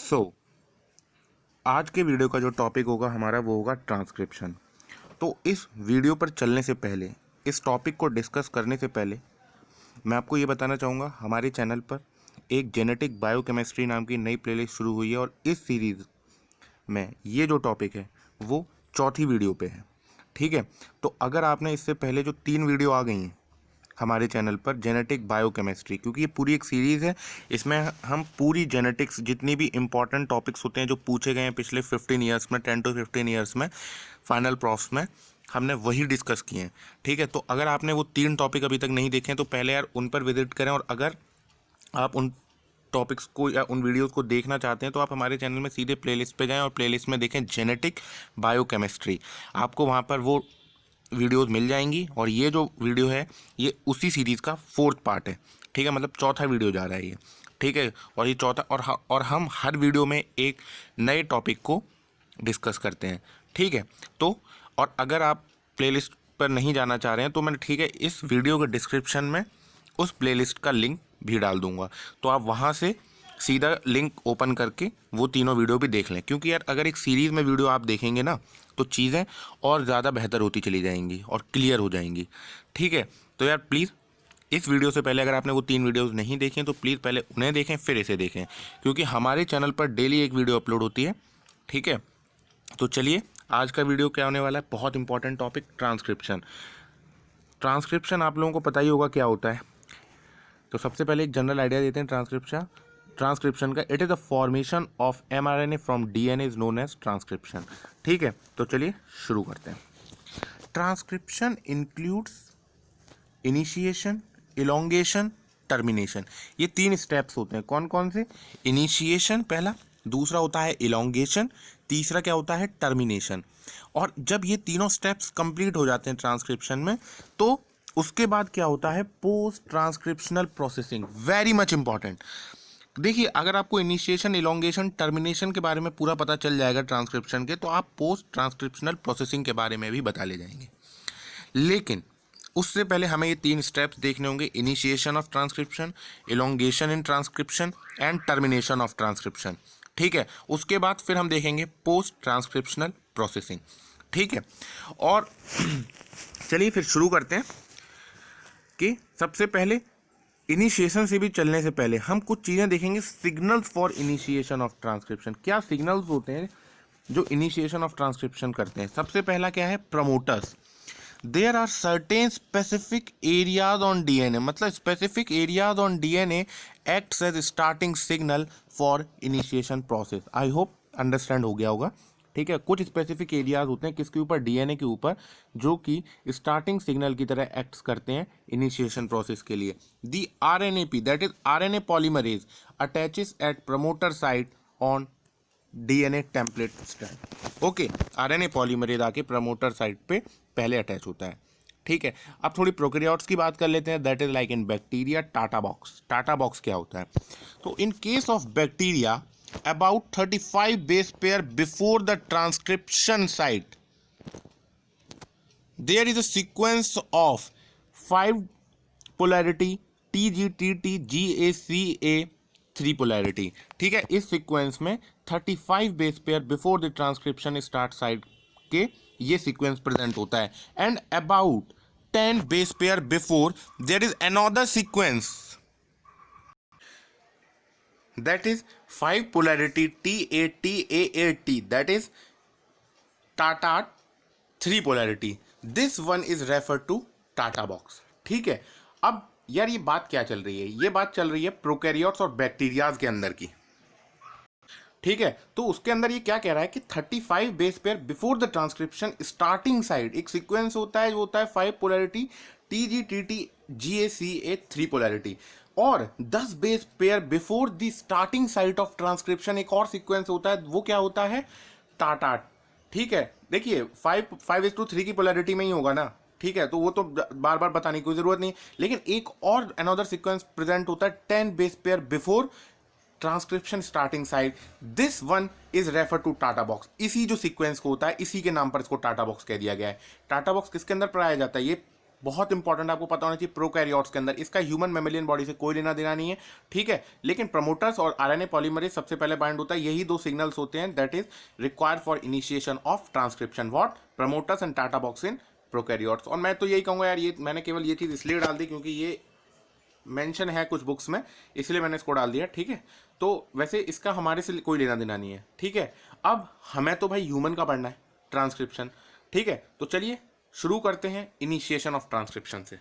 सो आज के वीडियो का जो टॉपिक होगा हमारा वो होगा ट्रांसक्रिप्शन। तो इस वीडियो पर चलने से पहले, इस टॉपिक को डिस्कस करने से पहले मैं आपको ये बताना चाहूँगा, हमारे चैनल पर एक जेनेटिक बायोकेमिस्ट्री नाम की नई प्लेलिस्ट शुरू हुई है और इस सीरीज़ में ये जो टॉपिक है वो चौथी वीडियो पे है। ठीक है, तो अगर आपने इससे पहले जो 3 वीडियो आ गई हैं हमारे चैनल पर जेनेटिक बायोकेमिस्ट्री, क्योंकि ये पूरी एक सीरीज़ है, इसमें हम पूरी जेनेटिक्स जितनी भी इंपॉर्टेंट टॉपिक्स होते हैं जो पूछे गए हैं पिछले 15 ईयर्स में, 10 to 15 ईयर्स में फाइनल प्रॉफ्स में, हमने वही डिस्कस किए हैं। ठीक है, तो अगर आपने वो 3 टॉपिक अभी तक नहीं देखे हैं तो पहले यार उन पर विजिट करें, और अगर आप उन टॉपिक्स को या उन वीडियोस को देखना चाहते हैं तो आप हमारे चैनल में सीधे प्लेलिस्ट पे जाएं और प्लेलिस्ट में देखें जेनेटिक बायोकेमिस्ट्री। आपको वहाँ पर वो वीडियोस मिल जाएंगी, और ये जो वीडियो है ये उसी सीरीज़ का 4th पार्ट है। ठीक है, मतलब चौथा वीडियो जा रहा है ये। ठीक है, और ये चौथा, और हम हर वीडियो में एक नए टॉपिक को डिस्कस करते हैं। ठीक है, तो और अगर आप प्लेलिस्ट पर नहीं जाना चाह रहे हैं तो मैंने, ठीक है, इस वीडियो के डिस्क्रिप्शन में उस प्लेलिस्ट का लिंक भी डाल दूंगा, तो आप वहाँ से सीधा लिंक ओपन करके वो तीनों वीडियो भी देख लें। क्योंकि यार अगर एक सीरीज़ में वीडियो आप देखेंगे ना तो चीज़ें और ज़्यादा बेहतर होती चली जाएंगी और क्लियर हो जाएंगी। ठीक है, तो यार प्लीज़ इस वीडियो से पहले अगर आपने वो 3 वीडियोस नहीं देखे तो प्लीज़ पहले उन्हें देखें फिर इसे देखें, क्योंकि हमारे चैनल पर डेली एक वीडियो अपलोड होती है। ठीक है, तो चलिए आज का वीडियो क्या होने वाला है, बहुत इंपॉर्टेंट टॉपिक ट्रांसक्रिप्शन। ट्रांसक्रिप्शन आप लोगों को पता ही होगा क्या होता है, तो सबसे पहले एक जनरल आइडिया देते हैं ट्रांसक्रिप्शन का। It is the formation of mRNA from DNA is known as transcription. ठीक है, तो चलिए शुरू करते हैं। Transcription includes initiation, elongation, termination. ये 3 स्टेप्स होते हैं। कौन कौन से? इनिशिएशन पहला, दूसरा होता है इलोंगेशन, तीसरा क्या होता है? टर्मिनेशन। और जब ये तीनों स्टेप्स कंप्लीट हो जाते हैं ट्रांसक्रिप्शन में, तो उसके बाद क्या होता है? Post transcriptional processing. Very much important. देखिए, अगर आपको इनिशिएशन, इलोंगेशन, टर्मिनेशन के बारे में पूरा पता चल जाएगा ट्रांसक्रिप्शन के, तो आप पोस्ट ट्रांसक्रिप्शनल प्रोसेसिंग के बारे में भी बता ले जाएंगे। लेकिन उससे पहले हमें ये 3 स्टेप्स देखने होंगे: initiation of transcription, elongation in transcription and termination of transcription. ठीक है, उसके बाद फिर हम देखेंगे पोस्ट ट्रांसक्रिप्शनल प्रोसेसिंग। ठीक है, और चलिए फिर शुरू करते हैं कि सबसे पहले इनिशिएशन से भी चलने से पहले हम कुछ चीज़ें देखेंगे। Signals for initiation of transcription, क्या सिग्नल्स होते हैं जो इनिशिएशन ऑफ ट्रांसक्रिप्शन करते हैं? सबसे पहला क्या है? Promoters. There are certain specific areas on DNA, मतलब specific areas on DNA acts as starting signal for initiation process. I hope understand हो गया होगा। ठीक है, कुछ स्पेसिफिक एरियाज होते हैं किसके ऊपर? डीएनए के ऊपर, जो कि स्टार्टिंग सिग्नल की तरह एक्ट्स करते हैं इनिशिएशन प्रोसेस के लिए। The RNAP, that is RNA polymerase, attaches at promoter site on DNA template strand. Okay, RNA polymerase आके प्रमोटर साइट पे पहले अटैच होता है। ठीक है, अब थोड़ी प्रोकैरियोट्स की बात कर लेते हैं। That is like in bacteria, TATA box. TATA box क्या होता है? तो in case of bacteria, about 35 base pair before the transcription site, there is a sequence of 5 polarity TGTT GACA 3 polarity। ठीक है, इस सीक्वेंस में 35 base pair before the transcription start site के ये सीक्वेंस प्रेजेंट होता है। And about 10 base pair before there is another sequence, that is 5 polarity TATAAT, that is Tata 3 polarity. This one is referred to Tata box। ठीक है, अब यार ये बात क्या चल रही है? ये बात चल रही है प्रोकैरियोट्स और बैक्टीरियाज के अंदर की। ठीक है, तो उसके अंदर ये क्या कह रहा है कि 35 base pair before the transcription starting side एक सीक्वेंस होता है, जो होता है 5 पोलैरिटी TGTT GACA 3 पोलैरिटी, और 10 base pair before the starting site of transcription एक और सीक्वेंस होता है, वो क्या होता है? टाटा। ठीक है, देखिए 5:3 की पोलैरिटी में ही होगा ना। ठीक है, तो वो तो बार बार बताने की कोई जरूरत नहीं, लेकिन एक और अनदर सीक्वेंस प्रेजेंट होता है 10 base pair before transcription starting side. This one is refer to TATA box. इसी जो सीक्वेंस को होता है, इसी के नाम पर इसको टाटा बॉक्स कह दिया गया है। टाटा बॉक्स किसके अंदर पाया जाता है? ये बहुत इंपॉर्टेंट, आपको पता होना चाहिए प्रोकैरियोट्स के अंदर इसका ह्यूमन मेमेलियन बॉडी से कोई लेना देना नहीं है, ठीक है। लेकिन प्रमोटर्स और आरएनए पॉलीमरेज सबसे पहले बाइंड होता है, यही दो सिग्नल्स होते हैं that is required for initiation of transcription, what, promoters and TATA box in prokaryotes. और मैं तो यही कहूंगा यार, ये मैंने केवल ये चीज इसलिए डाल दी क्योंकि ये मेंशन है कुछ बुक्स में, इसलिए मैंने इसको डाल दिया, ठीक है। तो वैसे इसका हमारे से कोई लेना देना नहीं है, ठीक है। अब हमें तो भाई ह्यूमन का पढ़ना है ट्रांसक्रिप्शन, ठीक है। तो चलिए शुरू करते हैं इनिशिएशन ऑफ ट्रांसक्रिप्शन से।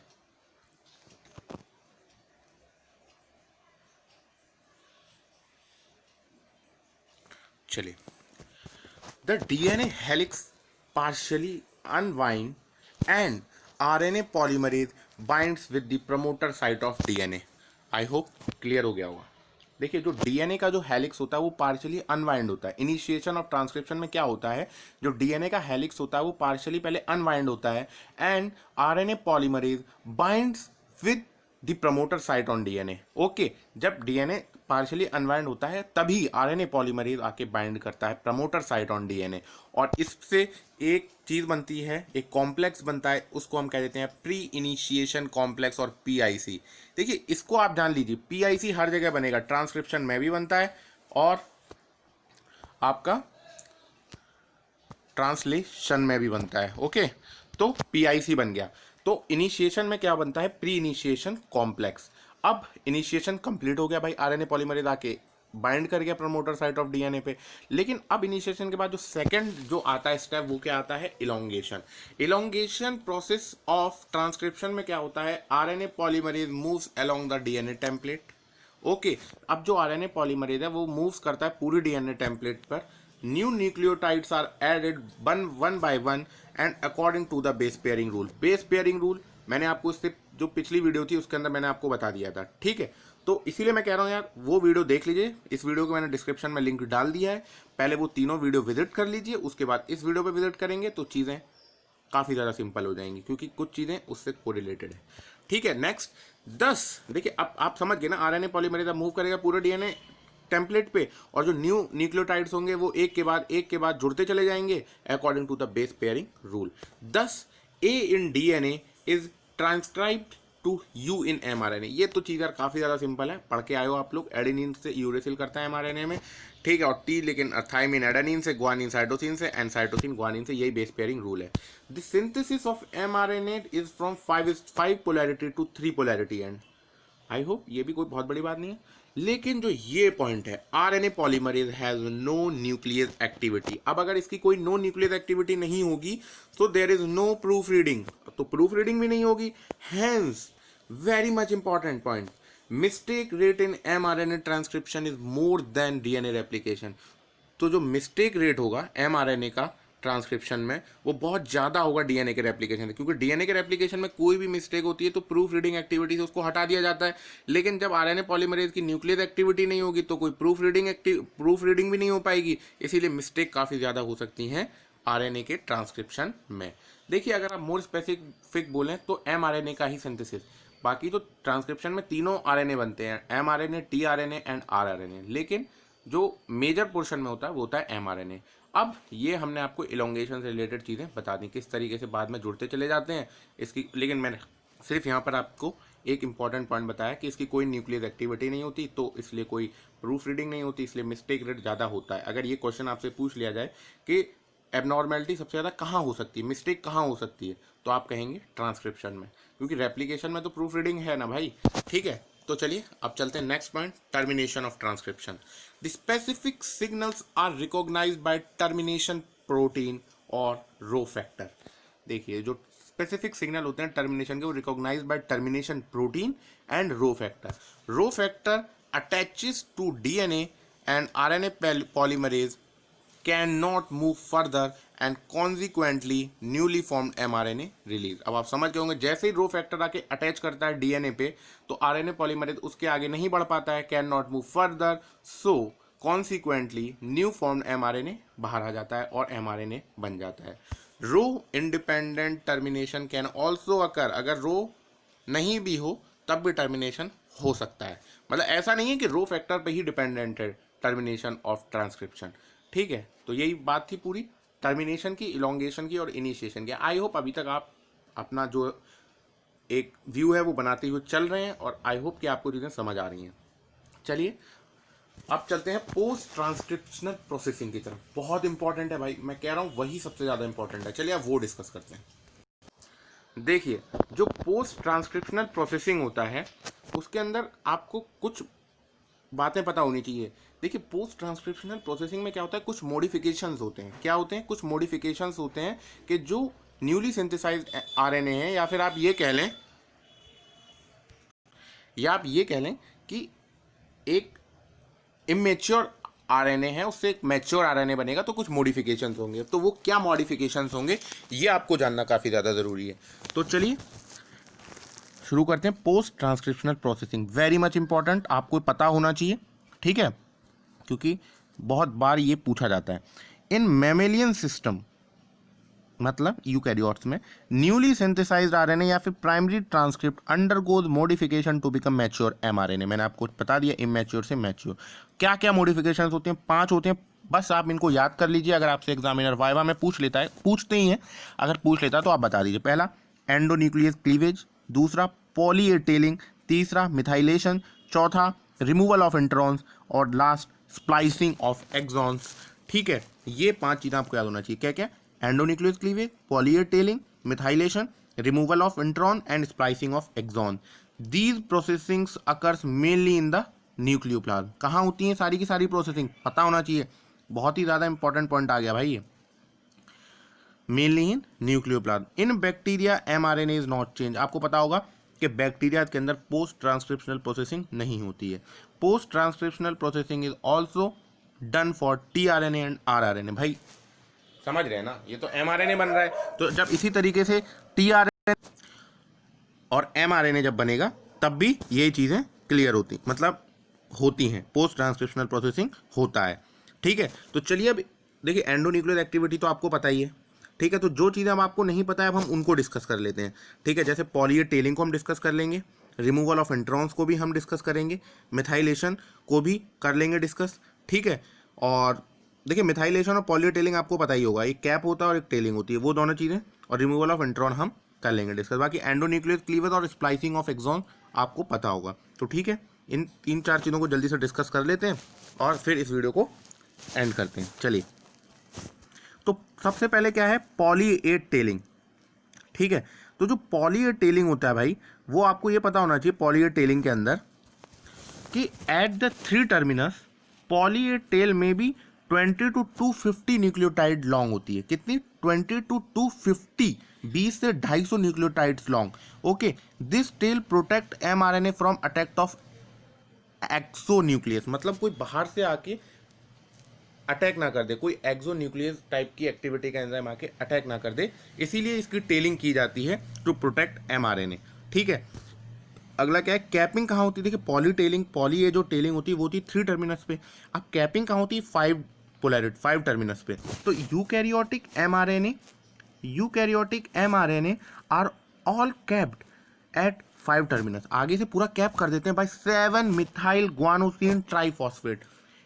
चलिए, the DNA helix partially unwind and RNA polymerase binds with the promoter site of DNA. I hope clear हो गया होगा। देखिए, जो डीएनए का जो हेलिक्स होता है वो पार्शियली अनवाइंड होता है। इनिशिएशन ऑफ ट्रांसक्रिप्शन में क्या होता है, जो डीएनए का हेलिक्स होता है वो पार्शियली पहले अनवाइंड होता है and RNA polymerase binds with the promoter site on DNA. Okay, जब डीएनए पार्शियली अनवाइंड होता है तभी आरएनए पॉलीमरेज आके बाइंड करता है प्रमोटर साइट ऑन डीएनए, और इससे एक चीज बनती है, एक कॉम्प्लेक्स बनता है, उसको हम कह देते हैं प्री इनिशिएशन कॉम्प्लेक्स और पीआईसी। देखिए, इसको आप जान लीजिए, पीआईसी हर जगह बनेगा, ट्रांसक्रिप्शन में भी बनता है और आपका ट्रांसलेशन में भी बनता है। ओके, तो पीआईसी बन गया। तो इनिशिएशन में क्या बनता है, प्री इनिशिएशन कॉम्प्लेक्स। अब इनिशिएशन कंप्लीट हो गया भाई, आरएनए पॉलीमरेज आके बाइंड कर गया प्रमोटर साइट ऑफ डीएनए पे। लेकिन अब इनिशिएशन के बाद जो सेकंड जो आता है स्टेप, वो क्या आता है, elongation. Elongation process of transcription में क्या होता है, RNA polymerase moves along the DNA template. Okay, अब जो आरएनए पॉलीमरेज है वो मूव्स करता है पूरी डीएनए टेम्पलेट पर। New nucleotides are added one by one and according to the base pairing rule. Base pairing rule मैंने आपको इससे जो पिछली वीडियो थी उसके अंदर मैंने आपको बता दिया था, ठीक है। तो इसीलिए मैं कह रहा हूँ यार, वो वीडियो देख लीजिए, इस वीडियो को मैंने डिस्क्रिप्शन में लिंक डाल दिया है, पहले वो तीनों वीडियो विजिट कर लीजिए, उसके बाद इस वीडियो पे विजिट करेंगे तो चीज़ें काफ़ी ज़्यादा सिंपल हो जाएंगी, क्योंकि कुछ चीज़ें उससे कोरिलेटेड है, ठीक है। नेक्स्ट 10, देखिए अब आप समझ गए ना, आरएनए पॉलीमरेज मूव करेगा पूरे डीएनए टेम्पलेट पे, और जो न्यू न्यूक्लियोटाइड्स होंगे वो एक के बाद जुड़ते चले जाएंगे according to the base pairing rule. 10 A in DNA is transcribed to U in mRNA. ये तो चीज़ यार काफ़ी ज़्यादा सिंपल है, पढ़ के आए हो आप लोग, एडेनिन से यूरेसिल करता है एमआरएनए में, ठीक है। और टी, लेकिन थाइमिन एडेनिन से, ग्वानिन साइटोसिन से एंड साइटोसिन ग्वानिन से, यही बेस पेयरिंग रूल है। The synthesis of mRNA is from 5 polarity to 3 polarity and I hope ये भी कोई बहुत बड़ी बात नहीं है। लेकिन जो ये पॉइंट है, RNA polymerase has no nucleus activity. अब अगर इसकी कोई नो न्यूक्लियस एक्टिविटी नहीं होगी तो there is no proof reading, तो प्रूफ रीडिंग भी नहीं होगी। Hence very much important point, mistake rate in mRNA transcription is more than DNA replication. तो जो मिस्टेक रेट होगा एमआरएनए का ट्रांसक्रिप्शन में वो बहुत ज़्यादा होगा डीएनए के रेप्लिकेशन से, क्योंकि डीएनए के रेप्लिकेशन में कोई भी मिस्टेक होती है तो प्रूफ रीडिंग एक्टिविटी से उसको हटा दिया जाता है। लेकिन जब आरएनए पॉलीमरेज की न्यूक्लियस एक्टिविटी नहीं होगी तो कोई प्रूफ रीडिंग भी नहीं हो पाएगी, इसीलिए मिस्टेक काफ़ी ज़्यादा हो सकती हैं आरएनए के ट्रांसक्रिप्शन में। देखिए, अगर आप मोर स्पेसिफिक बोलें तो एमआरएनए का ही सिंथेसिस, बाकी तो ट्रांसक्रिप्शन में तीनों आरएनए बनते हैं, एमआरएनए, टीआरएनए एंड आरआरएनए, लेकिन जो मेजर पोर्शन में होता है वो होता है एमआरएनए। अब ये हमने आपको इलोंगेशन से रिलेटेड चीज़ें बता दी, किस तरीके से बाद में जुड़ते चले जाते हैं इसकी, लेकिन मैंने सिर्फ यहाँ पर आपको एक इंपॉर्टेंट पॉइंट बताया कि इसकी कोई न्यूक्लियस एक्टिविटी नहीं होती, तो इसलिए कोई प्रूफ रीडिंग नहीं होती, इसलिए मिस्टेक रेट ज़्यादा होता है। अगर ये क्वेश्चन आपसे पूछ लिया जाए कि एबनॉर्मेलिटी सबसे ज़्यादा कहाँ हो सकती है, मिस्टेक कहाँ हो सकती है, तो आप कहेंगे ट्रांसक्रिप्शन में, क्योंकि रेप्लिकेशन में तो प्रूफ रीडिंग है ना भाई, ठीक है। तो चलिए अब चलते हैं next point, termination of transcription. The specific signals are recognised by termination protein और रो फैक्टर। देखिए, जो स्पेसिफिक सिग्नल होते हैं टर्मिनेशन के वो recognised by termination protein and rho factor. Rho factor attaches to DNA and RNA polymerase can not move further and consequently newly formed mRNA release. अब आप समझ गए होंगे, जैसे ही रो फैक्टर आके अटैच करता है डीएनए पे तो आरएनए पॉलीमरेज उसके आगे नहीं बढ़ पाता है, can not move further, so consequently new formed mRNA बाहर आ जाता है और एमआरएनए बन जाता है। Rho independent termination can also occur, अगर रो नहीं भी हो तब भी टर्मिनेशन हो सकता है। मतलब ऐसा नहीं है कि रो फैक्टर पे ही डिपेंडेंट है टर्मिनेशन ऑफ ट्रांसक्रिप्शन, ठीक है। तो यही बात थी पूरी टर्मिनेशन की, इलोंगेशन की और इनिशिएशन की। आई होप अभी तक आप अपना जो एक व्यू है वो बनाते हुए चल रहे हैं, और आई होप कि आपको चीज़ें समझ आ रही हैं। चलिए अब चलते हैं पोस्ट ट्रांसक्रिप्शनल प्रोसेसिंग की तरफ। बहुत इंपॉर्टेंट है भाई, मैं कह रहा हूँ वही सबसे ज़्यादा इंपॉर्टेंट है। चलिए अब वो डिस्कस करते हैं। देखिए, जो पोस्ट ट्रांसक्रिप्शनल प्रोसेसिंग होता है उसके अंदर आपको कुछ बातें पता होनी चाहिए। देखिए, पोस्ट ट्रांसक्रिप्शनल प्रोसेसिंग में क्या होता है, कुछ मॉडिफिकेशंस होते हैं। क्या होते हैं? कुछ मॉडिफिकेशंस होते हैं कि जो न्यूली सिंथेसाइज्ड आरएनए है, या फिर आप ये कह लें कि एक इमेच्योर आरएनए है उससे एक मैच्योर आरएनए बनेगा, तो कुछ मॉडिफिकेशंस होंगे। तो वो क्या मॉडिफिकेशंस होंगे ये आपको जानना काफ़ी ज़्यादा ज़रूरी है। तो चलिए शुरू करते हैं। Post transcriptional processing very much important, आपको पता होना चाहिए, ठीक है, क्योंकि बहुत बार ये पूछा जाता है। इन मैमेलियन सिस्टम, मतलब यूकैरियोट्स में, न्यूली सिंथेसाइज्ड आरएनए या फिर primary transcript undergoes modification to become mature mRNA. मैंने आपको बता दिया इमेच्योर से मैच्योर क्या क्या मॉडिफिकेशंस होते हैं, 5 होते हैं। बस आप इनको याद कर लीजिए। अगर आपसे एग्जामिनर वाइवा में पूछते ही हैं, अगर पूछ लेता है तो आप बता दीजिए। पहला एंडोन्यूक्लियस क्लीवेज, दूसरा पॉली ए टेलिंग, तीसरा मिथाइलेशन, चौथा रिमूवल ऑफ इंट्रॉन्स, और लास्ट स्प्लाइसिंग ऑफ एक्सॉन्स। ठीक है, ये 5 चीज़ें आपको याद होना चाहिए। क्या क्या? Endonuclease cleavage, poly A tailing, methylation, removal of intron and splicing of exon. These processings occurs mainly in the nucleoplasm. कहाँ होती हैं सारी की सारी प्रोसेसिंग? पता होना चाहिए। बहुत ही ज़्यादा इंपॉर्टेंट पॉइंट आ गया भाई ये। Mainly in nucleoplasm. In bacteria mRNA is not change. आपको पता होगा कि बैक्टीरिया के अंदर पोस्ट ट्रांसक्रिप्शनल प्रोसेसिंग नहीं होती है। Post transcriptional processing is also done for tRNA and rRNA. भाई समझ रहे हैं ना, ये तो एमआरएनए बन रहा है, तो जब इसी तरीके से टीआरएनए और एमआरएनए जब बनेगा तब भी ये चीज़ें क्लियर होती, मतलब होती हैं, पोस्ट ट्रांसक्रिप्शनल प्रोसेसिंग होता है। ठीक है, तो चलिए अब देखिए, एंडोन्यूक्लियर एक्टिविटी तो आपको पता ही है। ठीक है, तो जो चीज़ें अब आपको नहीं पता है अब हम उनको डिस्कस कर लेते हैं। ठीक है, जैसे पॉली ए टेलिंग को हम डिस्कस कर लेंगे, रिमूवल ऑफ इंट्रॉन्स को भी हम डिस्कस करेंगे, मिथाइलेशन को भी कर लेंगे डिस्कस। ठीक है, और देखिए मिथाइलेशन और पॉली ए टेलिंग आपको पता ही होगा, एक कैप होता है और एक टेलिंग होती है, वो दोनों चीज़ें, और रिमूवल ऑफ इंट्रॉन हम कर लेंगे डिस्कस। बाकी एंडोन्यूक्लियस क्लीवेज और स्प्लाइसिंग ऑफ एक्सॉन आपको पता होगा। तो ठीक है, इन 3-4 चीज़ों को जल्दी से डिस्कस कर लेते हैं और फिर इस वीडियो को एंड करते हैं। चलिए, तो सबसे पहले क्या है? Poly A telling. ठीक है, तो जो पॉली ए टेलिंग होता है भाई, वो आपको ये पता होना चाहिए पॉली ए टेलिंग के अंदर कि at the 3 terminus poly A tail में भी 20 to 250 न्यूक्लियोटाइड लॉन्ग होती है। कितनी? 20 to 250, 20 से 250 nucleotides long. Okay, this tail protect mRNA from attack of exonuclease, मतलब कोई बाहर से आके अटैक ना कर दे, कोई एक्सोन्यूक्लियस टाइप की एक्टिविटी का एंजाइम आके अटैक ना कर दे, इसीलिए इसकी टेलिंग की जाती है टू प्रोटेक्ट एमआरएनए। ठीक है, अगला क्या है? कैपिंग कहाँ होती है? देखिए, पॉली टेलिंग, पॉली ये जो टेलिंग होती है वो होती है 3 टर्मिनस पे। अब कैपिंग कहाँ होती है? 5 पोलैरिटी, 5 टर्मिनस पे। तो eukaryotic mRNA are all capped at 5 terminus. आगे से पूरा कैप कर देते हैं भाई 7 मिथाइल ग्वानोसिन ट्राइफॉस्फेट।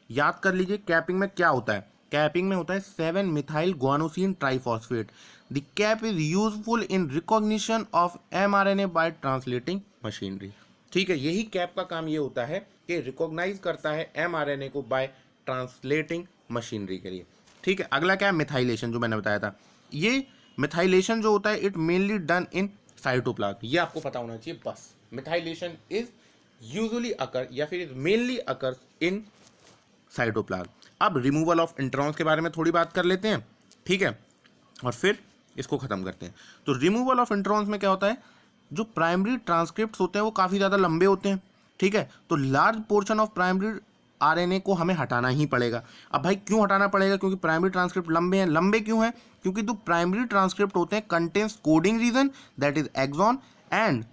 याद कर लीजिए कैपिंग में क्या होता है। कैपिंग में होता है 7 methyl guanosine triphosphate. The cap is useful in recognition of mRNA by translating machinery. ठीक है, यही कैप का काम ये होता है कि रिकॉग्नाइज करता है एमआरएनए को बाय ट्रांसलेटिंग मशीनरी के लिए। ठीक है, अगला क्या है? मिथाइलेशन, जो मैंने बताया था। ये मिथाइलेशन जो होता है it mainly done in cytoplasm, ये आपको पता होना चाहिए बस। मिथाइलेशन इज यूजुअली अकर या फिर is mainly occur in cytoplasm. अब रिमूवल ऑफ इंट्रॉन्स के बारे में थोड़ी बात कर लेते हैं। ठीक है, और फिर इसको खत्म करते हैं। तो रिमूवल ऑफ इंट्रॉन्स में क्या होता है? जो प्राइमरी ट्रांसक्रिप्ट्स होते हैं वो काफ़ी ज़्यादा लंबे होते हैं। ठीक है, तो large portion of primary RNA को हमें हटाना ही पड़ेगा। अब भाई क्यों हटाना पड़ेगा? क्योंकि प्राइमरी ट्रांसक्रिप्ट लंबे हैं। लंबे क्यों हैं? क्योंकि जो प्राइमरी ट्रांसक्रिप्ट होते हैं contains coding region that is exon and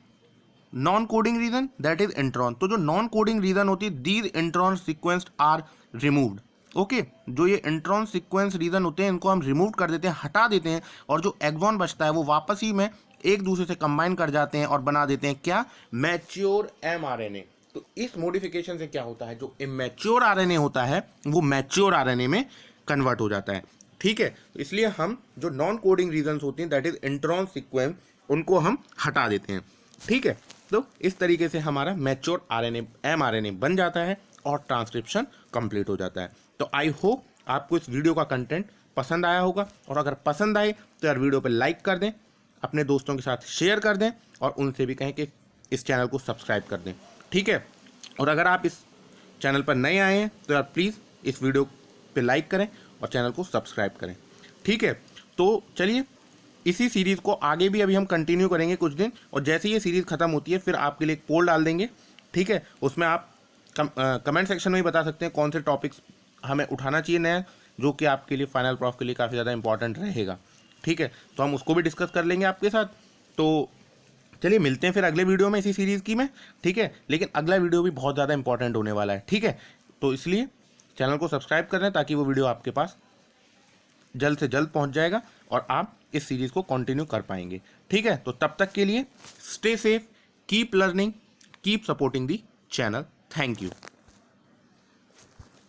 non coding region that is intron. तो जो नॉन कोडिंग रीजन होती है these intron sequence are removed. Okay, जो ये इंट्रॉन सीक्वेंस रीजन होते हैं इनको हम रिमूव कर देते हैं, हटा देते हैं, और जो एक्सॉन बचता है वो वापस ही में एक दूसरे से कंबाइन कर जाते हैं और बना देते हैं क्या? Mature mRNA. तो इस मॉडिफिकेशन से क्या होता है? जो इमेच्योर आरएनए होता है वो मैच्योर आरएनए में कन्वर्ट हो जाता है। ठीक है, इसलिए हम जो नॉन कोडिंग रीजन होते हैं दैट इज इंट्रॉन सीक्वेंस उनको हम हटा देते हैं। ठीक है, तो इस तरीके से हमारा मैच्योर आरएनए mRNA बन जाता है और ट्रांसक्रिप्शन कंप्लीट हो जाता है। तो आई होप आपको इस वीडियो का कंटेंट पसंद आया होगा, और अगर पसंद आए तो यार वीडियो पे लाइक कर दें, अपने दोस्तों के साथ शेयर कर दें, और उनसे भी कहें कि इस चैनल को सब्सक्राइब कर दें। ठीक है, और अगर आप इस चैनल पर नए आए हैं तो यार प्लीज़ इस वीडियो पे लाइक करें और चैनल को सब्सक्राइब करें। ठीक है, तो चलिए इसी सीरीज़ को आगे भी अभी हम कंटिन्यू करेंगे कुछ दिन, और जैसे ये सीरीज़ ख़त्म होती है फिर आपके लिए एक पोल डाल देंगे। ठीक है, उसमें आप कमेंट सेक्शन में ही बता सकते हैं कौन से टॉपिक्स हमें उठाना चाहिए नया, जो कि आपके लिए फाइनल प्रॉफ के लिए काफ़ी ज़्यादा इंपॉर्टेंट रहेगा। ठीक है, तो हम उसको भी डिस्कस कर लेंगे आपके साथ। तो चलिए मिलते हैं फिर अगले वीडियो में इसी सीरीज़ की में। ठीक है, लेकिन अगला वीडियो भी बहुत ज़्यादा इंपॉर्टेंट होने वाला है। ठीक है, तो इसलिए चैनल को सब्सक्राइब कर लें ताकि वो वीडियो आपके पास जल्द से जल्द पहुंच जाएगा और आप इस सीरीज़ को कंटिन्यू कर पाएंगे। ठीक है, तो तब तक के लिए stay safe, keep learning, keep supporting the channel. Thank you.